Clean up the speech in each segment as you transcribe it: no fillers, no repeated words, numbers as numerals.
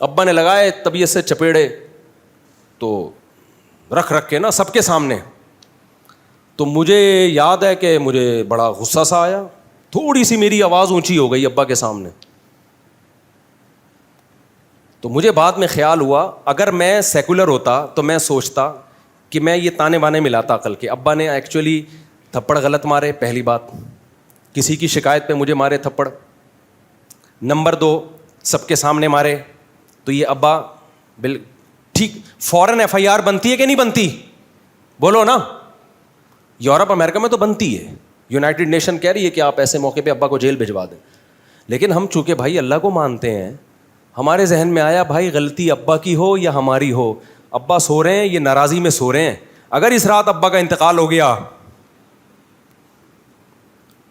ابا نے لگائے طبیعت سے چپیڑے تو رکھ کے نا سب کے سامنے. تو مجھے یاد ہے کہ مجھے بڑا غصہ سا آیا, تھوڑی سی میری آواز اونچی ہو گئی ابا کے سامنے. تو مجھے بعد میں خیال ہوا اگر میں سیکولر ہوتا تو میں سوچتا کہ میں یہ تانے بانے ملاتا عقل کے. ابا نے ایکچولی تھپڑ غلط مارے, پہلی بات, کسی کی شکایت پہ مجھے مارے تھپڑ. نمبر 2 سب کے سامنے مارے. تو یہ ابا ٹھیک فوراً FIR بنتی ہے کہ نہیں بنتی؟ بولو نا. یورپ امریکہ میں تو بنتی ہے, یونائٹڈ نیشن کہہ رہی ہے کہ آپ ایسے موقع پہ ابا کو جیل بھجوا دیں. لیکن ہم چونکہ بھائی اللہ کو مانتے ہیں, ہمارے ذہن میں آیا بھائی غلطی ابا کی ہو یا ہماری ہو, ابا سو رہے ہیں, یہ ناراضی میں سو رہے ہیں, اگر اس رات ابا کا انتقال ہو گیا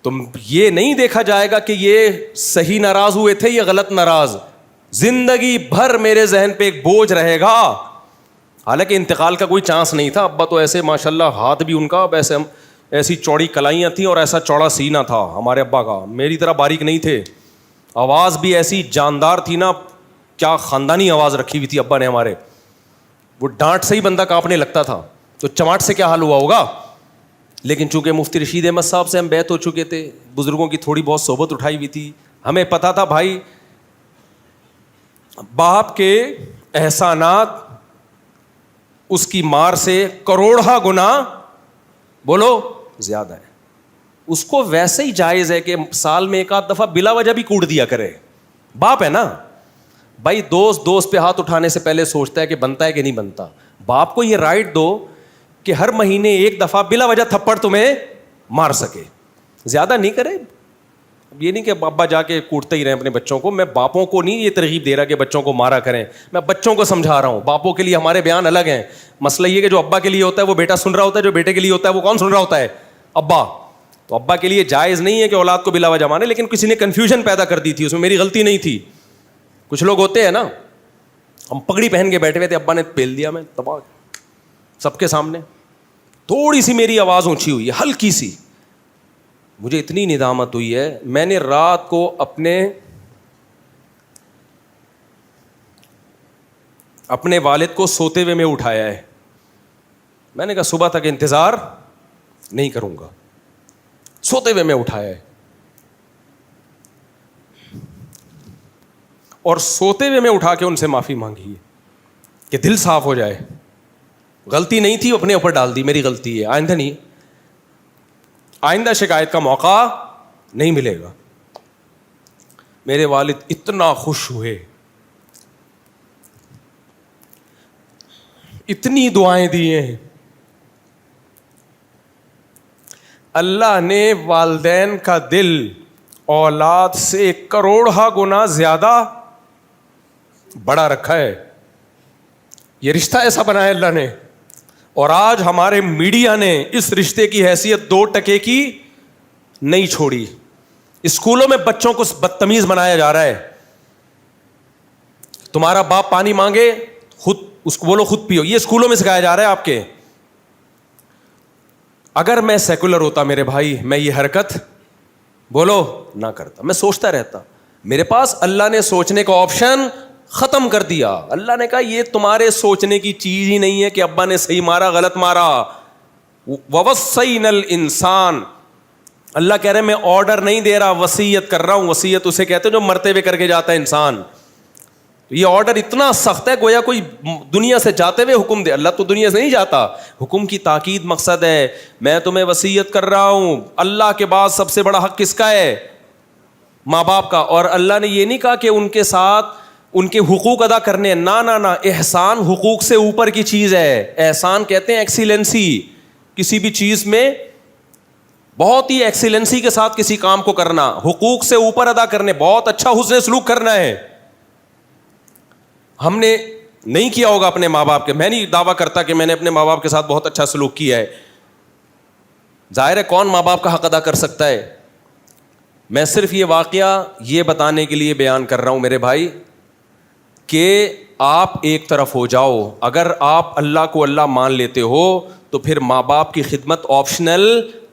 تو یہ نہیں دیکھا جائے گا کہ یہ صحیح ناراض ہوئے تھے یا غلط ناراض, زندگی بھر میرے ذہن پہ ایک بوجھ رہے گا. حالانکہ انتقال کا کوئی چانس نہیں تھا, ابا تو ایسے ماشاءاللہ ہاتھ بھی ان کا ویسے ایسی چوڑی کلائیاں تھیں اور ایسا چوڑا سینہ تھا ہمارے ابا کا, میری طرح باریک نہیں تھے. آواز بھی ایسی جاندار تھی نا, کیا خاندانی آواز رکھی ہوئی تھی ابا نے ہمارے, وہ ڈانٹ سے ہی بندہ کانپنے لگتا تھا. تو چماٹ سے کیا حال ہوا ہوگا. لیکن چونکہ مفتی رشید احمد صاحب سے ہم بیعت ہو چکے تھے, بزرگوں کی تھوڑی بہت صحبت اٹھائی ہوئی تھی, ہمیں پتہ تھا بھائی باپ کے احسانات اس کی مار سے کروڑہ گنا بولو زیادہ ہے. اس کو ویسے ہی جائز ہے کہ سال میں ایک آدھ دفعہ بلا وجہ بھی کوٹ دیا کرے, باپ ہے نا بھائی. دوست پہ ہاتھ اٹھانے سے پہلے سوچتا ہے کہ بنتا ہے کہ نہیں بنتا. باپ کو یہ رائٹ دو کہ ہر مہینے ایک دفعہ بلا وجہ تھپڑ تمہیں مار سکے, زیادہ نہیں کرے. یہ نہیں کہ ابا جا کے کوٹتے ہی رہے اپنے بچوں کو. میں باپوں کو نہیں یہ ترغیب دے رہا کہ بچوں کو مارا کریں, میں بچوں کو سمجھا رہا ہوں. باپوں کے لیے ہمارے بیان الگ ہیں. مسئلہ یہ کہ جو ابا کے لیے ہوتا ہے وہ بیٹا سن رہا ہوتا ہے, جو بیٹے کے لیے ہوتا ہے وہ کون سن رہا ہوتا ہے؟ ابا. تو ابا کے لیے جائز نہیں ہے کہ اولاد کو بلا وجہ مارے, لیکن کسی نے کنفیوژن پیدا کر دی تھی, اس میں میری غلطی نہیں تھی. کچھ لوگ ہوتے ہیں نا, ہم پگڑی پہن کے بیٹھے ہوئے تھے, ابا نے پیل دیا میں تباہ سب کے سامنے. تھوڑی سی میری آواز اونچی ہوئی ہے, ہلکی سی, مجھے اتنی ندامت ہوئی ہے. میں نے رات کو اپنے والد کو سوتے ہوئے میں اٹھایا ہے. میں نے کہا صبح تک انتظار نہیں کروں گا, سوتے ہوئے میں اٹھایا ہے. اور سوتے ہوئے میں اٹھا کے ان سے معافی مانگی ہے کہ دل صاف ہو جائے. غلطی نہیں تھی, اپنے اوپر ڈال دی, میری غلطی ہے, آئندہ نہیں, آئندہ شکایت کا موقع نہیں ملے گا. میرے والد اتنا خوش ہوئے, اتنی دعائیں دی ہیں. اللہ نے والدین کا دل اولاد سے کروڑہ گنا زیادہ بڑا رکھا ہے. یہ رشتہ ایسا بنایا اللہ نے, اور آج ہمارے میڈیا نے اس رشتے کی حیثیت 2 ٹکے کی نہیں چھوڑی. اسکولوں میں بچوں کو بدتمیز بنایا جا رہا ہے. تمہارا باپ پانی مانگے خود اس کو بولو خود پیو, یہ اسکولوں میں سکھایا جا رہا ہے آپ کے. اگر میں سیکولر ہوتا میرے بھائی, میں یہ حرکت بولو نہ کرتا. میں سوچتا رہتا, میرے پاس اللہ نے سوچنے کا آپشن ختم کر دیا. اللہ نے کہا یہ تمہارے سوچنے کی چیز ہی نہیں ہے کہ ابا نے صحیح مارا غلط مارا. وَوَصَّيْنَا الْإِنسَانَ, اللہ کہہ رہے ہیں میں آرڈر نہیں دے رہا, وصیت کر رہا ہوں. وصیت اسے کہتے ہیں جو مرتے ہوئے کر کے جاتا ہے انسان. یہ آرڈر اتنا سخت ہے گویا کوئی دنیا سے جاتے ہوئے حکم دے. اللہ تو دنیا سے نہیں جاتا, حکم کی تاکید مقصد ہے. میں تمہیں وصیت کر رہا ہوں. اللہ کے بعد سب سے بڑا حق کس کا ہے؟ ماں باپ کا. اور اللہ نے یہ نہیں کہا کہ ان کے ساتھ ان کے حقوق ادا کرنے, نہ احسان حقوق سے اوپر کی چیز ہے. احسان کہتے ہیں ایکسیلنسی, کسی بھی چیز میں بہت ہی ایکسیلنسی کے ساتھ کسی کام کو کرنا, حقوق سے اوپر ادا کرنے, بہت اچھا حسن سلوک کرنا ہے. ہم نے نہیں کیا ہوگا اپنے ماں باپ کے, میں نہیں دعویٰ کرتا کہ میں نے اپنے ماں باپ کے ساتھ بہت اچھا سلوک کیا ہے. ظاہر ہے کون ماں باپ کا حق ادا کر سکتا ہے. میں صرف یہ واقعہ یہ بتانے کے لیے بیان کر رہا ہوں میرے بھائی کہ آپ ایک طرف ہو جاؤ. اگر آپ اللہ کو اللہ مان لیتے ہو تو پھر ماں باپ کی خدمت آپشنل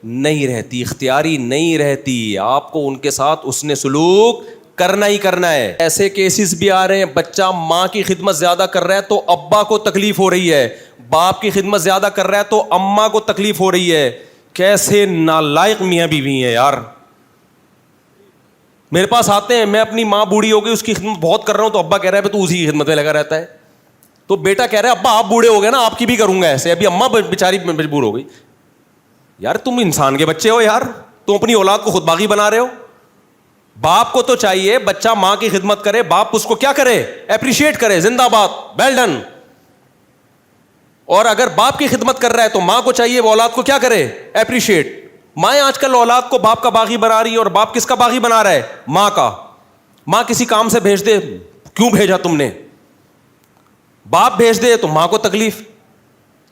نہیں رہتی, اختیاری نہیں رہتی. آپ کو ان کے ساتھ حسن سلوک کرنا ہی کرنا ہے. ایسے کیسز بھی آ رہے ہیں بچہ ماں کی خدمت زیادہ کر رہا ہے تو ابا کو تکلیف ہو رہی ہے, باپ کی خدمت زیادہ کر رہا ہے تو اماں کو تکلیف ہو رہی ہے. کیسے نالائق میاں بیوی ہیں یار. میرے پاس آتے ہیں, میں اپنی ماں بوڑھی ہو گئی اس کی خدمت بہت کر رہا ہوں تو ابا کہہ رہا ہے تو اسی کی خدمت میں لگا رہتا ہے. تو بیٹا کہہ رہا ہے ابا آپ بوڑھے ہو گئے نا آپ کی بھی کروں گا ایسے. ابھی اماں بیچاری مجبور ہو گئی. یار تم انسان کے بچے ہو یار, تم اپنی اولاد کو خود باغی بنا رہے ہو. باپ کو تو چاہیے بچہ ماں کی خدمت کرے, باپ اس کو کیا کرے, اپریشیٹ کرے, زندہ باد, ویل ڈن. اور اگر باپ کی خدمت کر رہا ہے تو ماں کو چاہیے وہ اولاد کو کیا کرے, اپریشیٹ. مائیں آج کل اولاد کو باپ کا باغی بنا رہی ہے, اور باپ کس کا باغی بنا رہا ہے, ماں کا. ماں کسی کام سے بھیج دے, کیوں بھیجا تم نے, باپ بھیج دے تو ماں کو تکلیف.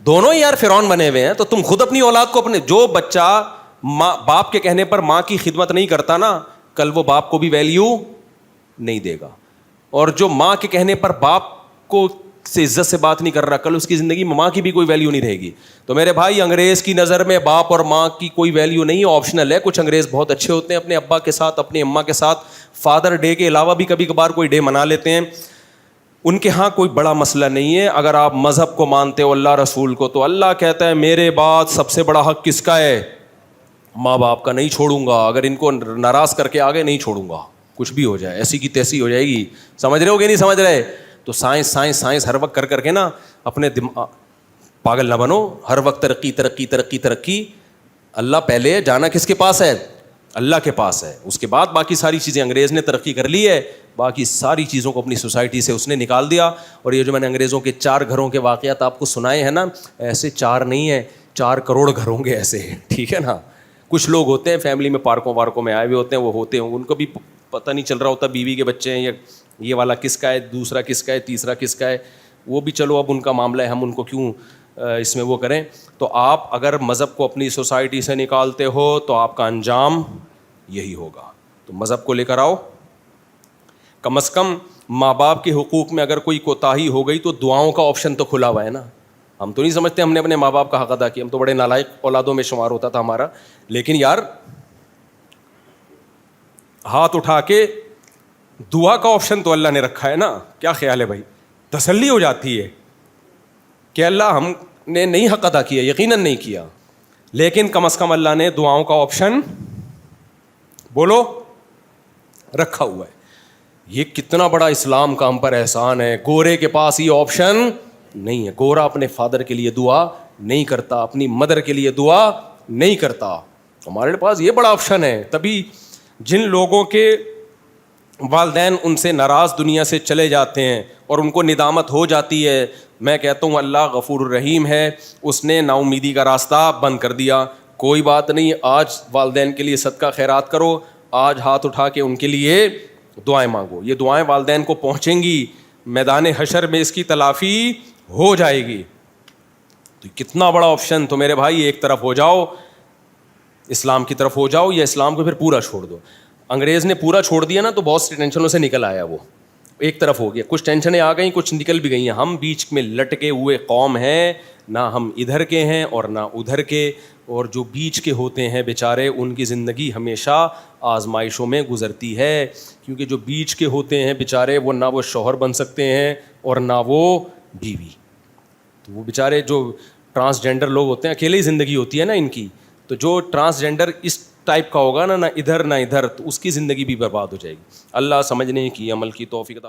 دونوں ہی یار فرعون بنے ہوئے ہیں. تو تم خود اپنی اولاد کو اپنے, جو بچہ ماں باپ کے کہنے پر ماں کی خدمت نہیں کرتا نا, کل وہ باپ کو بھی ویلیو نہیں دے گا. اور جو ماں کے کہنے پر باپ کو سے عزت سے بات نہیں کر رہا, کل اس کی زندگی میں ماں کی بھی کوئی ویلیو نہیں رہے گی. تو میرے بھائی انگریز کی نظر میں باپ اور ماں کی کوئی ویلیو نہیں, آپشنل ہے. کچھ انگریز بہت اچھے ہوتے ہیں, اپنے ابا کے ساتھ اپنی اماں کے ساتھ فادر ڈے کے علاوہ بھی کبھی کبھار کوئی ڈے منا لیتے ہیں. ان کے ہاں کوئی بڑا مسئلہ نہیں ہے. اگر آپ مذہب کو مانتے ہو, اللہ رسول کو, تو اللہ کہتا ہے میرے بعد سب سے بڑا حق کس کا ہے, ماں باپ کا. نہیں چھوڑوں گا, اگر ان کو ناراض کر کے آگے نہیں چھوڑوں گا, کچھ بھی ہو جائے, ایسی کی تیسی ہو جائے گی. سمجھ رہے ہو کہ نہیں سمجھ رہے. تو سائنس سائنس سائنس ہر وقت کر کے نا اپنے پاگل نہ بنو. ہر وقت ترقی ترقی ترقی ترقی. اللہ پہلے, جانا کس کے پاس ہے, اللہ کے پاس ہے. اس کے بعد باقی ساری چیزیں. انگریز نے ترقی کر لی ہے, باقی ساری چیزوں کو اپنی سوسائٹی سے اس نے نکال دیا. اور یہ جو میں نے انگریزوں کے 4 گھروں کے واقعات آپ کو سنائے ہیں نا, ایسے 4 نہیں ہیں, 4 کروڑ گھر ہوں گے ایسے, ٹھیک ہے نا. کچھ لوگ ہوتے ہیں فیملی میں پارکوں وارکوں میں آئے ہوئے ہوتے ہیں, وہ ہوتے ہیں, ان کو بھی پتہ نہیں چل رہا ہوتا بیوی کے بچے ہیں, یہ والا کس کا ہے, دوسرا کس کا ہے, تیسرا کس کا ہے. وہ بھی چلو اب ان کا معاملہ ہے, ہم ان کو کیوں اس میں وہ کریں. تو آپ اگر مذہب کو اپنی سوسائٹی سے نکالتے ہو تو آپ کا انجام یہی ہوگا. تو مذہب کو لے کر آؤ. کم از کم ماں باپ کے حقوق میں اگر کوئی کوتاہی ہو گئی تو دعاؤں کا آپشن تو کھلا ہوا ہے نا. ہم تو نہیں سمجھتے ہم نے اپنے ماں باپ کا حق ادا کیا, ہم تو بڑے نالائق اولادوں میں شمار ہوتا تھا ہمارا. لیکن یار ہاتھ اٹھا کے دعا کا آپشن تو اللہ نے رکھا ہے نا. کیا خیال ہے بھائی, تسلی ہو جاتی ہے کہ اللہ ہم نے نہیں حق ادا کیا, یقیناً نہیں کیا, لیکن کم از کم اللہ نے دعاؤں کا آپشن بولو رکھا ہوا ہے. یہ کتنا بڑا اسلام کا ہم پر احسان ہے. گورے کے پاس یہ آپشن نہیں ہے. گورا اپنے فادر کے لیے دعا نہیں کرتا, اپنی مدر کے لیے دعا نہیں کرتا. ہمارے پاس یہ بڑا آپشن ہے. تبھی جن لوگوں کے والدین ان سے ناراض دنیا سے چلے جاتے ہیں اور ان کو ندامت ہو جاتی ہے, میں کہتا ہوں اللہ غفور الرحیم ہے, اس نے نا امیدی کا راستہ بند کر دیا. کوئی بات نہیں, آج والدین کے لیے صدقہ خیرات کرو, آج ہاتھ اٹھا کے ان کے لیے دعائیں مانگو. یہ دعائیں والدین کو پہنچیں گی, میدان حشر میں اس کی تلافی ہو جائے گی. تو کتنا بڑا آپشن. تو میرے بھائی ایک طرف ہو جاؤ, اسلام کی طرف ہو جاؤ, یا اسلام کو پھر پورا چھوڑ دو. انگریز نے پورا چھوڑ دیا نا تو بہت سی ٹینشنوں سے نکل آیا, وہ ایک طرف ہو گیا. کچھ ٹینشنیں آ گئیں, کچھ نکل بھی گئی ہیں. ہم بیچ میں لٹکے ہوئے قوم ہیں, نہ ہم ادھر کے ہیں اور نہ ادھر کے. اور جو بیچ کے ہوتے ہیں بیچارے, ان کی زندگی ہمیشہ آزمائشوں میں گزرتی ہے, کیونکہ جو بیچ کے ہوتے ہیں بیچارے وہ نہ وہ شوہر بن سکتے ہیں اور نہ وہ بیوی. تو وہ بیچارے جو ٹرانسجینڈر لوگ ہوتے ہیں, اکیلے ہی زندگی ہوتی ہے نا ان کی. تو جو ٹرانسجینڈر اس ٹائپ کا ہوگا نا, نہ ادھر نہ ادھر, تو اس کی زندگی بھی برباد ہو جائے گی. اللہ سمجھنے کی, عمل کی توفیق عطا